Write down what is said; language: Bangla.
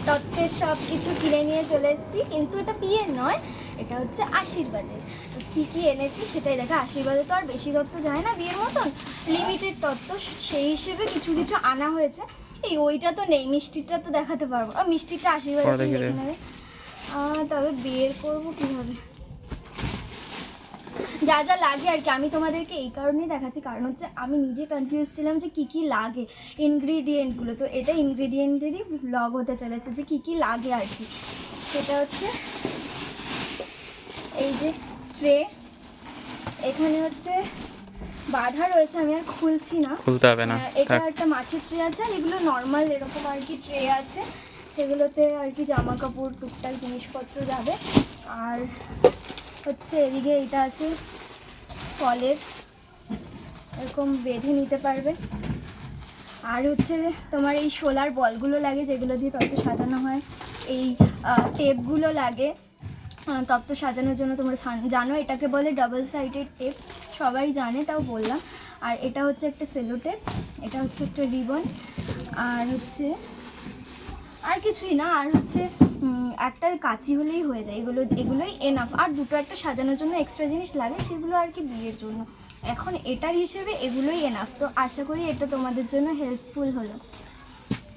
তত্ত্বের সব কিছু কিনে নিয়ে চলে এসেছি, কিন্তু এটা বিয়ের নয়, এটা হচ্ছে আশীর্বাদের। তো কী কী এনেছি সেটাই দেখা। আশীর্বাদে তো আর বেশি তত্ত্ব যায় না বিয়ের মতন, লিমিটেড তত্ত্ব, সেই হিসেবে কিছু কিছু আনা হয়েছে। এই ওইটা তো নেই, মিষ্টিটা তো দেখাতে পারবো, আর মিষ্টিটা আশীর্বাদে দেখে নেবে। তবে বের করবো কীভাবে, যা যা লাগে আর কি। আমি তোমাদেরকে এই কারণেই দেখাচ্ছি, কারণ হচ্ছে আমি নিজে কনফিউজ ছিলাম যে কী কী লাগে ইনগ্রিডিয়েন্টগুলো। তো এটা ইনগ্রিডিয়েন্টেরই ব্লগ হতে চলেছে, যে কী কী লাগে আর কি। সেটা হচ্ছে এই যে ট্রে, এখানে হচ্ছে বাঁধা রয়েছে, আমি আর খুলছি না, খুলতে হবে না। এটা একটা মাছের ট্রে আছে, আর এগুলো নর্মাল এরকম আর কি ট্রে আছে, সেগুলোতে আর কি জামা কাপড় টুকটাক জিনিসপত্র যাবে। আর হচ্ছে এদিকে এটা আছে ফলের, এরকম বেঁধে নিতে পারবে। আর হচ্ছে তোমার এই শোলার বলগুলো লাগে, যেগুলো দিয়ে তত্ত্ব সাজানো হয়। এই টেপগুলো লাগে তত্ত্ব সাজানোর জন্য। তোমরা জানো এটাকে বলে ডাবল সাইডেড টেপ, সবাই জানে, তাও বললাম। আর এটা হচ্ছে একটা সেলো টেপ, এটা হচ্ছে একটা রিবন, আর হচ্ছে আর কিছুই না। আর হচ্ছে একটা কাঁচি হলেই হয়ে যায়, এগুলোই এনাফ। আর দুটো একটা সাজানোর জন্য এক্সট্রা জিনিস লাগে, সেগুলো আর কি বিয়ের জন্য। এখন এটার হিসেবে এগুলোই এনাফ। তো আশা করি এটা তোমাদের জন্য হেল্পফুল হলো।